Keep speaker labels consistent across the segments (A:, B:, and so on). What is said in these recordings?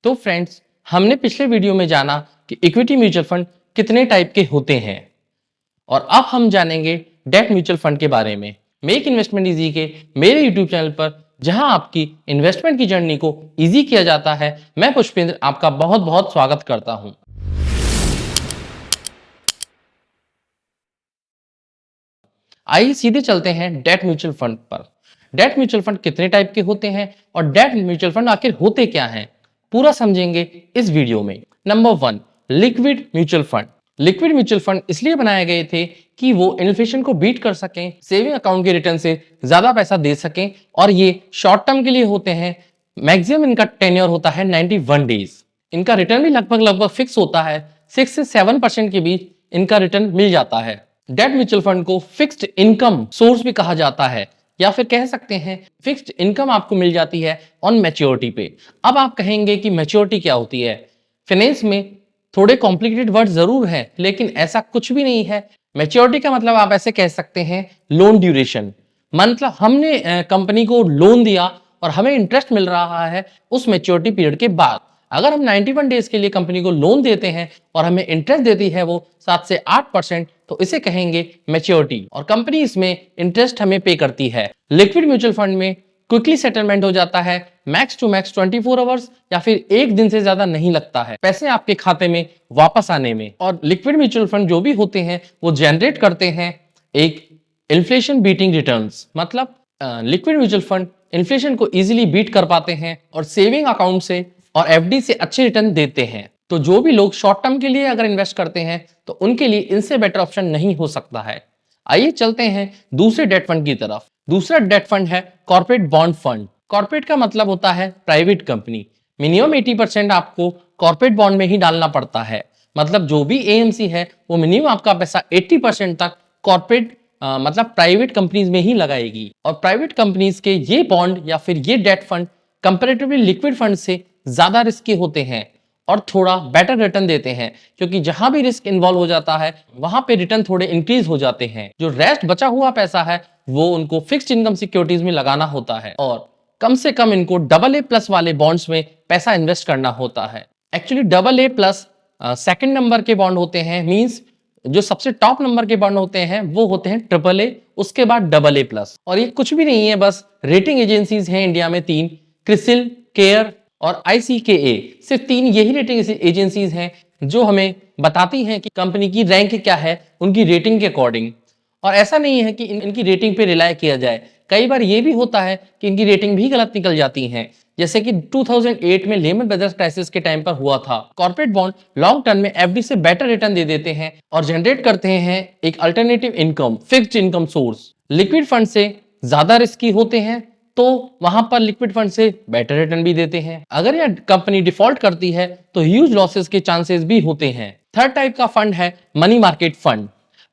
A: तो फ्रेंड्स, हमने पिछले वीडियो में जाना कि इक्विटी म्यूचुअल फंड कितने टाइप के होते हैं और अब हम जानेंगे डेट म्यूचुअल फंड के बारे में। मेक इन्वेस्टमेंट इजी के मेरे यूट्यूब चैनल पर जहां आपकी इन्वेस्टमेंट की जर्नी को इजी किया जाता है, मैं पुष्पेंद्र आपका बहुत बहुत स्वागत करता हूं। आइए सीधे चलते हैं डेट म्यूचुअल फंड पर। डेट म्यूचुअल फंड कितने टाइप के होते हैं और डेट म्यूचुअल फंड आखिर होते क्या हैं, पूरा समझेंगे इस वीडियो में। Number 1, liquid mutual fund. Liquid mutual fund इसलिए बनाए गए थे कि वो इन्फ्लेशन को बीट कर सकें, सेविंग अकाउंट के रिटर्न से ज्यादा पैसा दे सकें, और ये शॉर्ट टर्म के लिए होते हैं। मैक्सिमम इनका टेन्योर होता है 91 डेज। इनका रिटर्न भी लगभग फिक्स होता है, 6 से 7% के बीच इनका रिटर्न मिल जाता है। डेट म्यूचुअल फंड को फिक्स्ड इनकम सोर्स भी कहा जाता है, या फिर कह सकते हैं फिक्स्ड इनकम आपको मिल जाती है ऑन मैच्योरिटी पे। अब आप कहेंगे कि मैच्योरिटी क्या होती है? फाइनेंस में थोड़े कॉम्प्लिकेटेड वर्ड जरूर है, लेकिन ऐसा कुछ भी नहीं है। मैच्योरिटी का मतलब आप ऐसे कह सकते हैं लोन ड्यूरेशन। मतलब हमने कंपनी को लोन दिया और हमें इंटरेस्ट मिल रहा है उस मैच्योरिटी पीरियड के बाद। अगर हम 91 डेज के लिए कंपनी को लोन देते हैं और हमें इंटरेस्ट देती है वो 7 से 8%, तो इसे कहेंगे मैच्योरिटी, और कंपनी इसमें इंटरेस्ट हमें पे करती है। लिक्विड म्यूचुअल फंड में क्विकली सेटलमेंट हो जाता है, मैक्स टू मैक्स 24 आवर्स या फिर एक दिन से ज्यादा नहीं लगता है पैसे आपके खाते में वापस आने में। और लिक्विड म्यूचुअल फंड जो भी होते हैं वो जनरेट करते हैं एक इन्फ्लेशन बीटिंग रिटर्न्स। मतलब लिक्विड म्यूचुअल फंड इन्फ्लेशन को इजीली बीट कर पाते हैं और सेविंग अकाउंट से और एफडी से अच्छे रिटर्न देते हैं। तो जो भी लोग शॉर्ट टर्म के लिए अगर इन्वेस्ट करते हैं तो उनके लिए इनसे बेटर ऑप्शन नहीं हो सकता है। आइए चलते हैं दूसरे डेट फंड की तरफ। दूसरा डेट फंड है कॉर्पोरेट बॉन्ड फंड। कॉर्पोरेट का मतलब होता है प्राइवेट कंपनी। मिनिमम 80% आपको कॉर्पोरेट बॉन्ड में ही डालना पड़ता है। मतलब जो भी एएमसी है वो मिनिमम आपका पैसा 80% तक कॉर्पोरेट मतलब प्राइवेट कंपनीज में ही लगाएगी। और प्राइवेट कंपनीज के ये बॉन्ड या फिर ये debt fund comparatively liquid fund से ज्यादा रिस्की होते हैं और थोड़ा बेटर रिटर्न देते हैं, क्योंकि जहां भी रिस्क इन्वॉल्व हो जाता है वहां पे रिटर्न थोड़े इंक्रीज हो जाते हैं। जो रेस्ट बचा हुआ पैसा है वो उनको फिक्स्ड इनकम सिक्योरिटीज में लगाना होता है और कम से कम इनको AA+ वाले बॉन्ड्स में पैसा इन्वेस्ट करना होता है। एक्चुअली AA+ सेकंड नंबर के बॉन्ड होते हैं, मींस जो सबसे टॉप नंबर के बॉन्ड होते हैं वो होते हैं AAA, उसके बाद AA+। और ये कुछ भी नहीं है, बस रेटिंग एजेंसीज हैं इंडिया में 3, क्रिसिल, केयर और ICKA। सिर्फ 3 यही रेटिंग एजेंसीज हैं जो हमें बताती हैं कि कंपनी की रैंक क्या है उनकी रेटिंग के अकॉर्डिंग। और ऐसा नहीं है कि इनकी रेटिंग पे रिलाय किया जाए, कई बार ये भी होता है कि इनकी रेटिंग भी गलत निकल जाती हैं, जैसे कि 2008 में लेमन ब्रदर्स क्राइसिस के टाइम पर हुआ था। कॉर्पोरेट बॉन्ड लॉन्ग टर्म में एफडी से बेटर रिटर्न दे देते हैं और जनरेट करते हैं एक alternative income, fixed income source. Liquid fund से ज्यादा रिस्की होते हैं तो वहां पर लिक्विड फंड से बेटर रिटर्न भी देते हैं। अगर यह कंपनी डिफॉल्ट करती है तो ह्यूज लॉसेस के चांसेस भी होते हैं। थर्ड टाइप का फंड है मनी मार्केट फंड।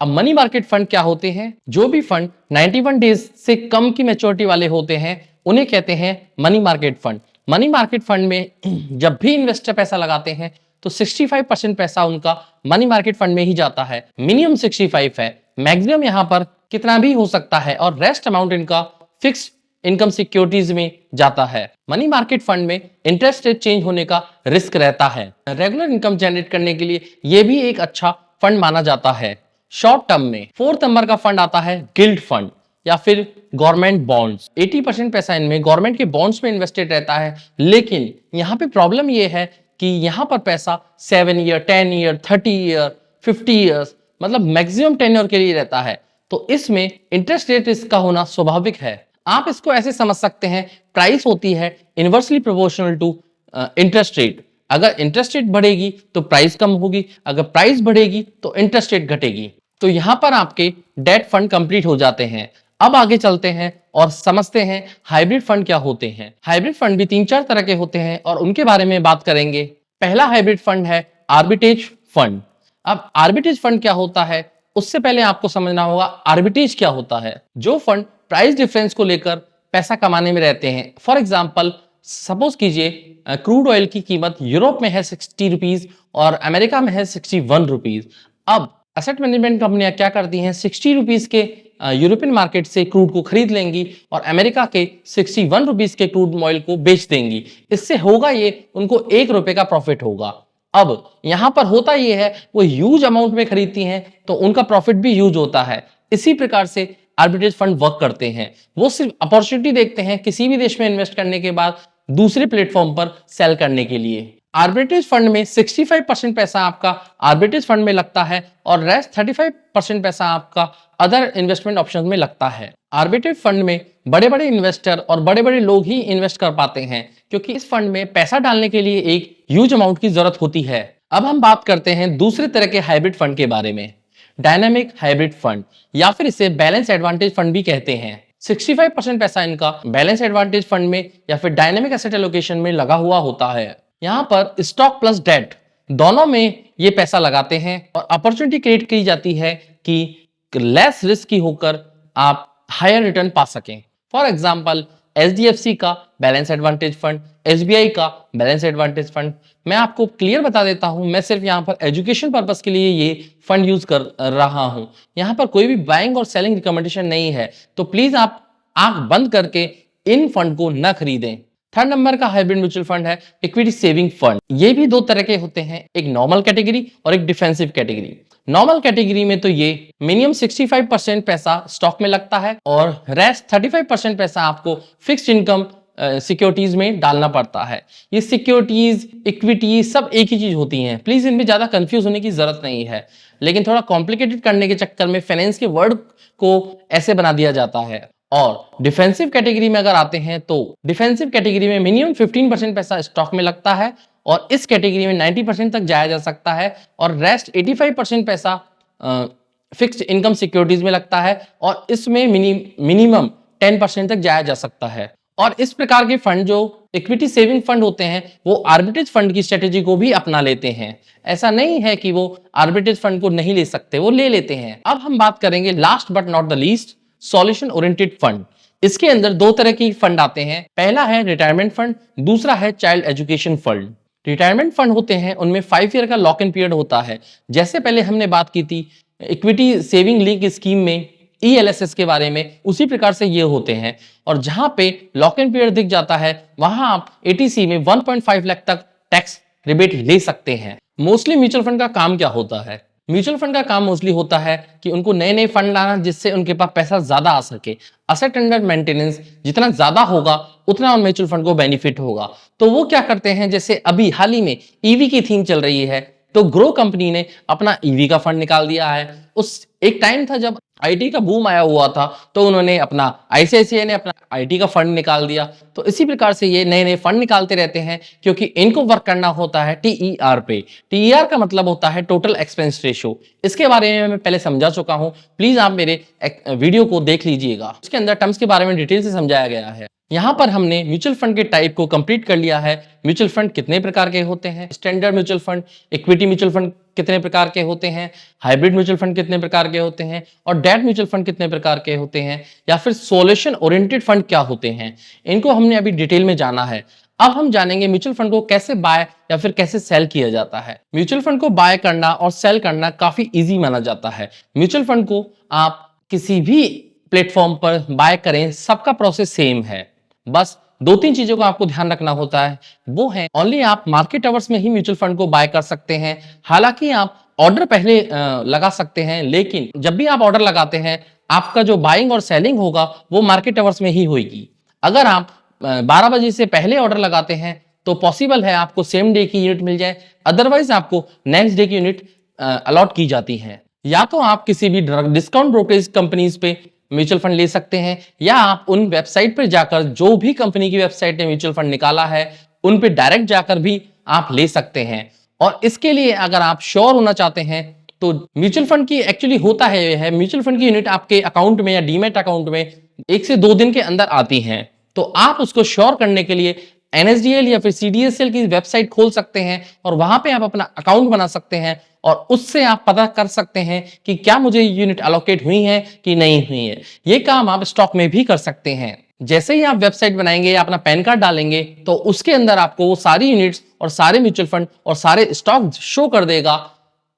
A: अब मनी मार्केट फंड क्या होते हैं? जो भी फंड 91 डेज से कम की मैच्योरिटी वाले होते हैं उन्हें कहते हैं money market fund. Money market fund में जब भी इन्वेस्टर पैसा लगाते हैं तो 65% पैसा उनका मनी मार्केट फंड में ही जाता है। मिनिमम 65 है, मैक्सिमम यहाँ पर कितना भी हो सकता है, और रेस्ट अमाउंट इनका फिक्स्ड इनकम सिक्योरिटीज में जाता है। मनी मार्केट फंड में इंटरेस्ट रेट चेंज होने का रिस्क रहता है। रेगुलर इनकम जनरेट करने के लिए यह भी एक अच्छा फंड माना जाता है। शॉर्ट टर्म में 4th नंबर का फंड आता है गिल्ड फंड या फिर गवर्नमेंट बॉन्ड्स। 80% पैसा इनमें गवर्नमेंट के बॉन्ड्स में इन्वेस्टेड रहता है, लेकिन यहाँ पे प्रॉब्लम ये है कि यहाँ पर पैसा 7 ईयर, 10 ईयर, 30 ईयर, 50 ईयर्स, मतलब मैक्सिमम टेन्योर के लिए रहता है। तो इसमें इंटरेस्ट रेट इसका होना स्वाभाविक है। आप इसको ऐसे समझ सकते हैं, प्राइस होती है inversely proportional to interest rate. अगर इंटरेस्ट रेट बढ़ेगी तो प्राइस कम होगी, अगर प्राइस बढ़ेगी तो इंटरेस्ट रेट घटेगी। तो यहां पर आपके डेट फंड कंप्लीट हो जाते हैं। अब आगे चलते हैं और समझते हैं हाइब्रिड फंड क्या होते हैं। हाइब्रिड फंड भी 3-4 तरह के होते हैं और उनके बारे में बात करेंगे। पहला हाइब्रिड फंड है आर्बिट्रेज फंड। अब आर्बिट्रेज फंड क्या होता है उससे पहले आपको समझना होगा आर्बिट्रेज क्या होता है। जो फंड प्राइस डिफरेंस को लेकर पैसा कमाने में रहते हैं। फॉर एग्जाम्पल सपोज कीजिए क्रूड ऑयल की कीमत यूरोप में है 60 रुपीज और अमेरिका में है 61 रुपीज। अब एसेट मैनेजमेंट कंपनियां क्या करती हैं, 60 रुपीज के यूरोपियन मार्केट से क्रूड को खरीद लेंगी और अमेरिका के 61 रुपीस के क्रूड ऑयल को बेच देंगी। इससे होगा ये, उनको 1 रुपए का प्रॉफिट होगा। अब यहां पर होता ये है, वो ह्यूज अमाउंट में खरीदती हैं तो उनका प्रॉफिट भी ह्यूज होता है। इसी प्रकार से आर्बिट्रेज फंड वर्क करते हैं। वो सिर्फ अपॉर्चुनिटी देखते हैं किसी भी देश में इन्वेस्ट करने के बाद दूसरे प्लेटफॉर्म पर सेल करने के लिए। आर्बिट्रेज फंड में 65% पैसा आपका आर्बिट्रेज फंड में लगता है और रेस्ट 35% पैसा आपका अदर इन्वेस्टमेंट ऑप्शन में लगता है। आर्बिट्रेज फंड में बड़े बड़े इन्वेस्टर और बड़े बड़े लोग ही इन्वेस्ट कर पाते हैं, क्योंकि इस फंड में पैसा डालने के लिए एक ह्यूज अमाउंट की जरूरत होती है। अब हम बात करते हैं दूसरे तरह के हाइब्रिड फंड के बारे में, डायनामिक हाइब्रिड फंड, या फिर इसे बैलेंस एडवांटेज फंड भी कहते हैं। 65% पैसा इनका बैलेंस एडवांटेज फंड में या फिर डायनामिक एसेट एलोकेशन में लगा हुआ होता है। यहाँ पर स्टॉक प्लस डेट दोनों में ये पैसा लगाते हैं और अपॉर्चुनिटी क्रिएट की जाती है कि लेस रिस्की होकर आप हायर रिटर्न पा सकें। फॉर एग्जाम्पल HDFC का बैलेंस एडवांटेज फंड, SBI का बैलेंस एडवांटेज फंड। मैं आपको क्लियर बता देता हूं, मैं सिर्फ यहाँ पर एजुकेशन पर्पस के लिए ये फंड यूज कर रहा हूं। यहाँ पर कोई भी बाइंग और सेलिंग रिकमेंडेशन नहीं है, तो प्लीज आप आंख बंद करके इन फंड को न खरीदें। थर्ड नंबर का हाइब्रिड म्यूचुअल फंड है इक्विटी सेविंग फंड। ये भी दो तरह के होते हैं, एक नॉर्मल कैटेगरी और एक डिफेंसिव कैटेगरी। नॉर्मल कैटेगरी में तो ये मिनिमम 65% पैसा स्टॉक में लगता है और रेस्ट 35% पैसा आपको फिक्स्ड इनकम सिक्योरिटीज में डालना पड़ता है। ये सिक्योरिटीज, इक्विटी सब एक ही चीज होती हैं, प्लीज इनमें ज्यादा कंफ्यूज होने की जरूरत नहीं है। लेकिन थोड़ा कॉम्प्लिकेटेड करने के चक्कर में फाइनेंस के वर्ड को ऐसे बना दिया जाता है। और डिफेंसिव कैटेगरी में अगर आते हैं तो डिफेंसिव कैटेगरी में मिनिमम 15% पैसा स्टॉक में लगता है और इस कैटेगरी में 90% तक जाया जा सकता है और रेस्ट 85% पैसा फिक्स्ड इनकम सिक्योरिटीज में लगता है और इसमें मिनिमम 10% तक जाया जा सकता है। और इस प्रकार के फंड जो इक्विटी सेविंग फंड होते हैं वो आर्बिट्रेज फंड की स्ट्रेटेजी को भी अपना लेते हैं। ऐसा नहीं है कि वो आर्बिट्रेज फंड को नहीं ले सकते, वो ले लेते हैं। अब हम बात करेंगे last but not the least, solution oriented fund. इसके अंदर दो तरह की फंड आते हैं, पहला है रिटायरमेंट फंड, दूसरा है child education fund. Retirement fund होते हैं उनमें 5 ईयर का लॉक इन पीरियड होता है। जैसे पहले हमने बात की थी इक्विटी सेविंग लिंक स्कीम में ELSS के बारे में, उसी प्रकार से ये होते हैं। और जहां पे लॉक इन पीरियड दिख जाता है वहां आप ATC में 1.5 लाख तक टैक्स रिबेट ले सकते हैं। मोस्टली म्यूचुअल फंड का काम क्या होता है? म्यूचुअल फंड का काम मोस्टली होता है कि उनको नए नए फंड लाना जिससे उनके पास पैसा ज्यादा आ सके। असेट अंडर मेंटेनेंस जितना ज्यादा होगा उतना उन म्यूचुअल फंड को बेनिफिट होगा। तो वो क्या करते हैं, जैसे अभी हाल ही में EV की थीम चल रही है तो ग्रो कंपनी ने अपना EV का फंड निकाल दिया है। उस एक टाइम था जब IT का बूम आया हुआ था तो उन्होंने अपना ICICI ने अपना IT का फंड निकाल दिया। तो इसी प्रकार से ये नए नए फंड निकालते रहते हैं क्योंकि इनको वर्क करना होता है TER पे। TER का मतलब होता है टोटल एक्सपेंस रेशियो। इसके बारे में मैं पहले समझा चुका हूं, प्लीज आप मेरे वीडियो को देख लीजिएगा। उसके अंदर टर्म्स के बारे में डिटेल से समझाया गया है। यहाँ पर हमने म्यूचुअल फंड के टाइप को कंप्लीट कर लिया है। म्यूचुअल फंड कितने प्रकार के होते हैं, standard mutual fund, equity mutual fund कितने प्रकार के होते हैं, हाइब्रिड म्यूचुअल फंड कितने प्रकार के होते हैं और डेट म्यूचुअल फंड कितने प्रकार के होते हैं, या फिर सॉल्यूशन ओरिएंटेड फंड क्या होते हैं, इनको हमने अभी डिटेल में जाना है। अब हम जानेंगे म्यूचुअल फंड को कैसे बाय या फिर कैसे सेल किया जाता है। म्यूचुअल फंड को बाय करना और सेल करना काफी इजी माना जाता है। म्यूचुअल फंड को आप किसी भी प्लेटफॉर्म पर बाय करें, सबका प्रोसेस सेम है। बस 2-3 चीजों का आपको ध्यान रखना होता है, वो है ओनली आप मार्केट आवर्स में ही म्यूचुअल फंड को बाय कर सकते हैं। हालांकि आप ऑर्डर पहले लगा सकते हैं, लेकिन जब भी आप ऑर्डर लगाते हैं आपका जो बाइंग और सेलिंग होगा वो मार्केट आवर्स में ही होगी। अगर आप 12 बजे से पहले ऑर्डर लगाते हैं तो पॉसिबल है आपको सेम डे की यूनिट मिल जाए, अदरवाइज आपको नेक्स्ट डे की यूनिट अलॉट की जाती है। या तो आप किसी भी डिस्काउंट ब्रोकरेज कंपनीज पे म्यूचुअल फंड ले सकते हैं, या आप उन वेबसाइट पर जाकर जो भी कंपनी की वेबसाइट ने म्यूचुअल फंड निकाला है उन पे डायरेक्ट जाकर भी आप ले सकते हैं। और इसके लिए अगर आप श्योर होना चाहते हैं तो म्यूचुअल फंड की एक्चुअली होता है म्यूचुअल फंड की यूनिट आपके अकाउंट में या डीमैट अकाउंट में 1 से 2 दिन के अंदर आती हैं। तो आप उसको श्योर करने के लिए NSDL या फिर CDSL की वेबसाइट खोल सकते हैं और वहां पे आप अपना अकाउंट बना सकते हैं और उससे आप पता कर सकते हैं कि क्या मुझे यूनिट अलोकेट हुई है कि नहीं हुई है। ये काम आप स्टॉक में भी कर सकते हैं। जैसे ही आप वेबसाइट बनाएंगे या अपना पैन कार्ड डालेंगे तो उसके अंदर आपको वो सारी यूनिट्स और सारे म्यूचुअल फंड और सारे स्टॉक शो कर देगा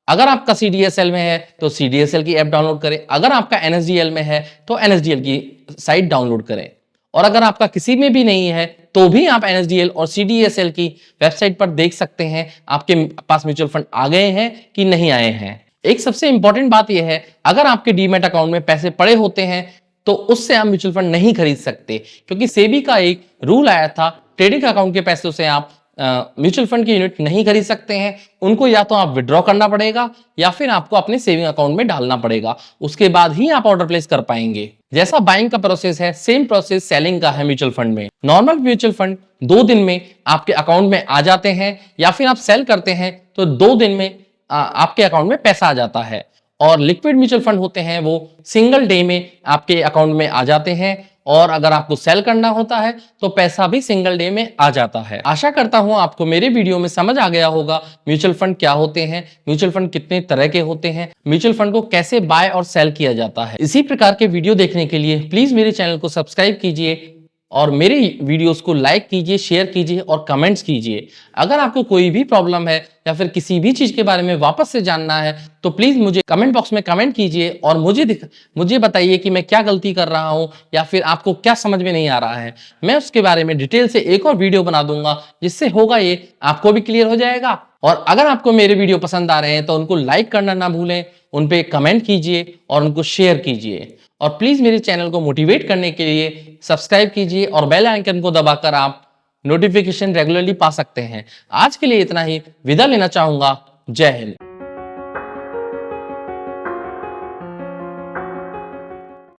A: अगर आपका CDSL में है तो CDSL की ऐप डाउनलोड करें, अगर आपका NSDL में है तो NSDL की साइट डाउनलोड करें, और अगर आपका किसी में भी नहीं है तो भी आप NSDL और CDSL की वेबसाइट पर देख सकते हैं आपके पास म्यूचुअल फंड आ गए हैं कि नहीं आए हैं। एक सबसे इंपॉर्टेंट बात यह है, अगर आपके डीमैट अकाउंट में पैसे पड़े होते हैं तो उससे आप म्यूचुअल फंड नहीं खरीद सकते, क्योंकि सेबी का एक रूल आया था, ट्रेडिंग अकाउंट के पैसों से आप म्यूचुअल फंड की यूनिट नहीं खरीद सकते हैं। उनको या तो आप विड्रॉ करना पड़ेगा या फिर आपको अपने सेविंग अकाउंट में डालना पड़ेगा, उसके बाद ही आप ऑर्डर प्लेस कर पाएंगे। जैसा बाइंग का प्रोसेस है, सेम प्रोसेस सेलिंग का है म्यूचुअल फंड में। नॉर्मल म्यूचुअल फंड 2 दिन में आपके अकाउंट में आ जाते हैं, या फिर आप सेल करते हैं तो 2 दिन में आपके अकाउंट में पैसा आ जाता है। और लिक्विड म्यूचुअल फंड होते हैं वो सिंगल डे में आपके अकाउंट में आ जाते हैं, और अगर आपको सेल करना होता है तो पैसा भी सिंगल डे में आ जाता है। आशा करता हूं आपको मेरे वीडियो में समझ आ गया होगा म्यूचुअल फंड क्या होते हैं, म्यूचुअल फंड कितने तरह के होते हैं, म्यूचुअल फंड को कैसे बाय और सेल किया जाता है। इसी प्रकार के वीडियो देखने के लिए प्लीज मेरे चैनल को सब्सक्राइब कीजिए और मेरे वीडियोस को लाइक कीजिए, शेयर कीजिए और कमेंट्स कीजिए। अगर आपको कोई भी प्रॉब्लम है या फिर किसी भी चीज के बारे में वापस से जानना है तो प्लीज मुझे कमेंट बॉक्स में कमेंट कीजिए और मुझे बताइए कि मैं क्या गलती कर रहा हूं या फिर आपको क्या समझ में नहीं आ रहा है। मैं उसके बारे में डिटेल से एक और वीडियो बना दूंगा, जिससे होगा ये आपको भी क्लियर हो जाएगा। और अगर आपको मेरे वीडियो पसंद आ रहे हैं तो उनको लाइक करना ना भूलें, उन पे कमेंट कीजिए और उनको शेयर कीजिए। और प्लीज मेरे चैनल को मोटिवेट करने के लिए सब्सक्राइब कीजिए और बेल आइकन को दबाकर आप नोटिफिकेशन रेगुलरली पा सकते हैं। आज के लिए इतना ही, विदा लेना चाहूंगा। जय हिंद।